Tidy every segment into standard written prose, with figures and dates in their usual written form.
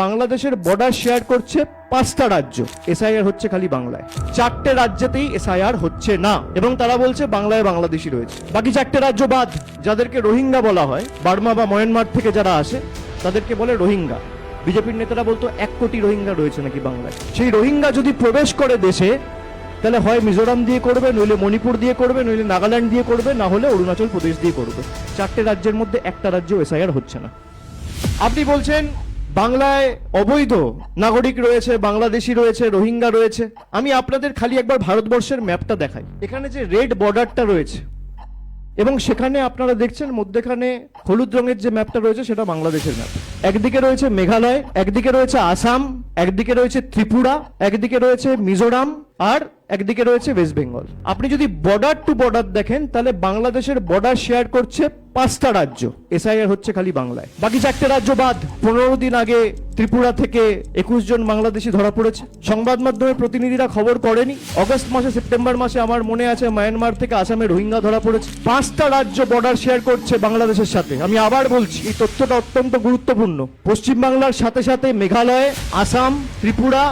বাংলাদেশের border share করছে 5টা রাজ্য, এসআইআর হচ্ছে খালি বাংলায়। 4টে রাজ্যেতেই এসআইআর হচ্ছে না এবং তারা বলছে বাংলায় বাংলাদেশি রয়েছে। বাকি 4টে রাজ্য বাদ, যাদেরকে রোহিঙ্গা বলা হয়, বার্মা বা মায়ানমার থেকে যারা আসে তাদেরকে বলে রোহিঙ্গা। বিজেপির নেতারা বলতো 1 কোটি রোহিঙ্গা রয়েছে নাকি বাংলায়। সেই রোহিঙ্গা যদি প্রবেশ করে দেশে, তাহলে হয় মিজোরাম দিয়ে করবে, নইলে মণিপুর দিয়ে করবে, নইলে নাগাল্যান্ড দিয়ে করবে, না হলে অরুণাচল প্রদেশ দিয়ে করবে। 4টে রাজ্যের মধ্যে একটা রাজ্য এসআইআর হচ্ছে না। আপনি বলছেন বাংলায় অবৈধ নাগরিক রয়েছে, বাংলাদেশি রয়েছে, রোহিঙ্গা রয়েছে। আমি আপনাদের খালি একবার ভারতবর্ষের ম্যাপটা দেখাই। এখানে যে রেড বর্ডারটা রয়েছে এবং সেখানে আপনারা দেখছেন মধ্যেখানে হলুদ রঙের যে ম্যাপটা রয়েছে সেটা বাংলাদেশের ম্যাপ। একদিকে রয়েছে মেঘালয়, একদিকে রয়েছে আসাম, একদিকে রয়েছে ত্রিপুরা, একদিকে রয়েছে মিজোরাম, আর একদিকে রয়েছে ওয়েস্ট বেঙ্গল। আপনি যদি বর্ডার টু বর্ডার দেখেন তাহলে বাংলাদেশের বর্ডার শেয়ার করছে 5টা রাজ্য, এসআইআর হচ্ছে খালি বাংলায়। বাকি 4টে রাজ্য বাদ। 15 দিন আগে ত্রিপুরা থেকে 21 জন বাংলাদেশি ধরা পড়েছে। সংবাদ মাধ্যমের প্রতিনিধিরা খবর করেনি। অগস্ট মাসে, সেপ্টেম্বর মাসে আমার মনে আছে মায়ানমার থেকে আসামে রোহিঙ্গা ধরা পড়েছে। 5টা রাজ্য বর্ডার শেয়ার করছে বাংলাদেশের সাথে। আমি আবার বলছি, এই তথ্যটা অত্যন্ত গুরুত্বপূর্ণ। পশ্চিমবাংলার সাথে সাথে মেঘালয়, আসাম, ত্রিপুরা,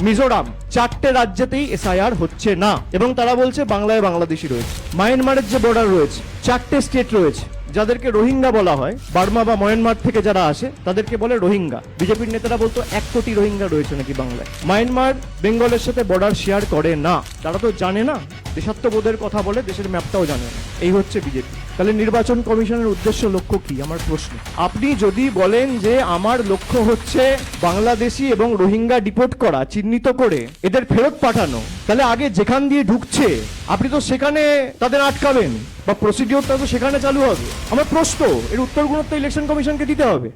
মিজোরাম, 4টে রাজ্যেতেই এসআইআর হচ্ছে না এবং তারা বলছে বাংলায় বাংলাদেশি রয়েছে। মায়ানমারের যে বর্ডার রয়েছে, 4টে স্টেট রয়েছে, যাদেরকে রোহিঙ্গা বলা হয়, বার্মা বা মায়ানমার থেকে যারা আসে তাদেরকে বলে রোহিঙ্গা। বিজেপির নেতারা বলতো 1 কোটি রোহিঙ্গা রয়েছে নাকি বাংলায়। মায়ানমার বেঙ্গলের সাথে বর্ডার শেয়ার করে না। তারা তো জানে না, দেশাত্মবোধের কথা বলে, দেশের ম্যাপটাও জানে না। এই হচ্ছে বিজেপি। তাহলে নির্বাচন কমিশনের উদ্দেশ্য, লক্ষ্য কি? আমার প্রশ্ন। আপনি যদি বলেন যে আমার লক্ষ্য হচ্ছে বাংলাদেশি এবং রোহিঙ্গা ডিপোর্ট করা, চিহ্নিত করে এদের ফেরত পাঠানো, তাহলে আগে যেখান দিয়ে ঢুকছে আপনি তো সেখানে তাদের আটকাবেন বা প্রসিডিওরটা তো সেখানে চালু হবে। আমার প্রশ্ন, এর উত্তরগুলো তো ইলেকশন কমিশনকে দিতে হবে।